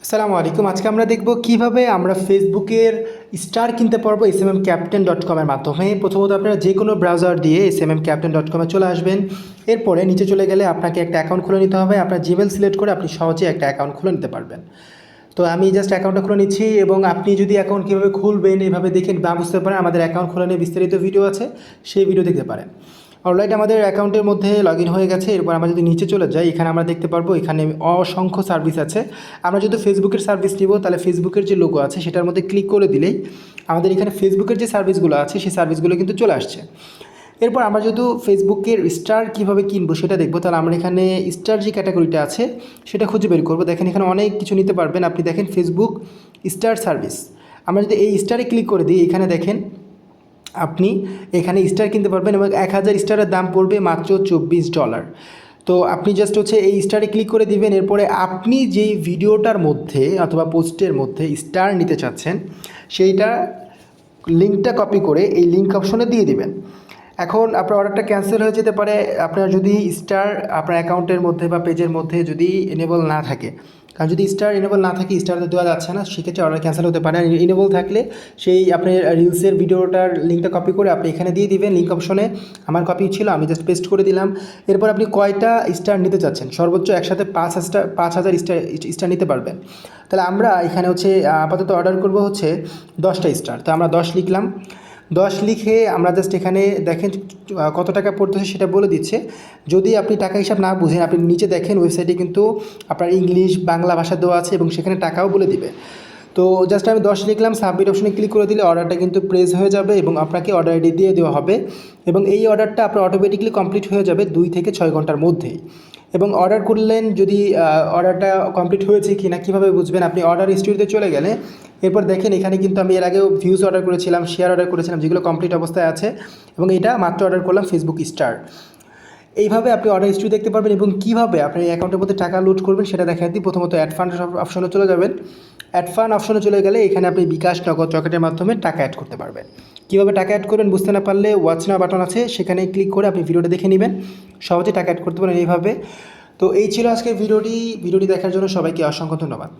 আসসালামু আলাইকুম। আজকে আমরা দেখব কিভাবে আমরা ফেসবুকের স্টার কিনতে পারবো smmcaptain.com এর মাধ্যমে। প্রথমত আপনারা যে কোনো ব্রাউজার দিয়ে smmcaptain.com এ চলে আসবেন। এরপরে নিচে চলে গেলে আপনাকে একটা অ্যাকাউন্ট খুলে নিতে হবে। আপনার জিমেল সিলেক্ট করে আপনি সহজে একটা অ্যাকাউন্ট খুলে নিতে পারবেন। তো আমি জাস্ট অ্যাকাউন্টটা খুলে নিচ্ছি এবং আপনি যদি অ্যাকাউন্ট কীভাবে খুলবেন এভাবে দেখে না বুঝতে পারেন, আমাদের অ্যাকাউন্ট খোলা নিয়ে বিস্তারিত ভিডিও আছে, সেই ভিডিও দেখতে পারেন। অলরাইট আমাদের অ্যাকাউন্টের মধ্যে লগ ইন হয়ে গেছে। এরপর আমরা যদি নিচে চলে যাই, এখানে আমরা দেখতে পারবো এখানে অসংখ্য সার্ভিস আছে। আমরা যদি ফেসবুকের সার্ভিস নিব তাহলে ফেসবুকের যে লোগো আছে সেটার মধ্যে ক্লিক করে দিলেই আমাদের এখানে ফেসবুকের যে সার্ভিসগুলো আছে সেই সার্ভিসগুলো কিন্তু চলে আসছে। এরপর আমরা যদি ফেসবুকের স্টার কীভাবে কিনবো সেটা দেখবো, তাহলে আমরা এখানে স্টার যে ক্যাটাগরিটা আছে সেটা খুঁজে বের করবো। দেখেন এখানে অনেক কিছু নিতে পারবেন আপনি। দেখেন ফেসবুক স্টার সার্ভিস, আমরা যদি এই স্টারে ক্লিক করে দিই, এখানে দেখেন আপনি এখানে স্টার কিনতে পারবেন এবং 1000 স্টারের দাম পড়বে মাত্র $24। তো আপনি জাস্ট এই স্টারে ক্লিক করে দিবেন। এরপরে আপনি যেই ভিডিওটার মধ্যে অথবা পোস্টের মধ্যে স্টার নিতে চাচ্ছেন সেইটা লিঙ্কটা কপি করে এই লিঙ্ক অপশনে দিয়ে দিবেন। এখন আপনার অর্ডারটা ক্যান্সেল হয়ে যেতে পারে আপনার যদি স্টার আপনার অ্যাকাউন্টের মধ্যে বা পেজের মধ্যে যদি এনেবল না থাকে। কারণ যদি স্টার এনেবল না থাকে, স্টার তো দেওয়া যাচ্ছে না, সেক্ষেত্রে অর্ডার ক্যান্সেল হতে পারে। আর এনেবল থাকলে সেই আপনার রিলসের ভিডিওটার লিঙ্কটা কপি করে আপনি এখানে দিয়ে দিবেন লিঙ্ক অপশনে। আমার কপি ছিল, আমি জাস্ট পেস্ট করে দিলাম। এরপর আপনি কয়টা স্টার নিতে চাচ্ছেন, সর্বোচ্চ একসাথে 5000 স্টার নিতে পারবেন। তাহলে আমরা এখানে আপাতত অর্ডার করব 10টা স্টার। তো আমরা 10 লিখলাম। 10 লিখে আমরা জাস্ট এখানে দেখেন কত টাকা পড়তেছে সেটা বলে দিচ্ছে। যদি আপনি টাকা হিসাব না বুঝেন, আপনি নিচে দেখেন ওয়েবসাইটে কিন্তু আপনার ইংলিশ বাংলা ভাষা দেওয়া আছে এবং সেখানে টাকাও বলে দিবে। তো জাস্ট আমি 10 লিখলাম, সাবমিট অপশনে ক্লিক করে দিলে অর্ডারটা কিন্তু প্রেস হয়ে যাবে এবং আপনাকে অর্ডার আইডি দিয়ে দেওয়া হবে এবং এই অর্ডারটা আপনার অটোমেটিকলি কমপ্লিট হয়ে যাবে 2 থেকে 6 ঘন্টার মধ্যেই। এবং অর্ডার করলেন, যদি অর্ডারটা কমপ্লিট হয়েছে কি না কীভাবে বুঝবেন, আপনি অর্ডার হিস্ট্রিতে চলে গেলে এরপর দেখেন এখানে কিন্তু আমি এর আগেও ভিউজ অর্ডার করেছিলাম, শেয়ার অর্ডার করেছিলাম, যেগুলো কমপ্লিট অবস্থায় আছে এবং এটা মাত্র অর্ডার করলাম ফেসবুক স্টার। এইভাবে আপনি অর্ডার হিস্ট্রি দেখতে পারবেন এবং কীভাবে আপনি এই অ্যাকাউন্টের মধ্যে টাকা লোড করবেন সেটা দেখাই দিই। প্রথমত অ্যাড ফান্ড অপশনে চলে যাবেন। অ্যাড ফান্ড অপশনে চলে গেলে এখানে আপনি বিকাশ, নগদ, রকেটের মাধ্যমে টাকা অ্যাড করতে পারবেন। কীভাবে টাকা অ্যাড করবেন বুঝতে না পারলে ওয়াচ নাও বাটন আছে, সেখানে ক্লিক করে আপনি ভিডিওটা দেখে নেবেন, সহজে টাকা অ্যাড করতে পারেন এইভাবে। তো এই ছিল আজকের ভিডিওটি দেখার জন্য সবাইকে অসংখ্য ধন্যবাদ।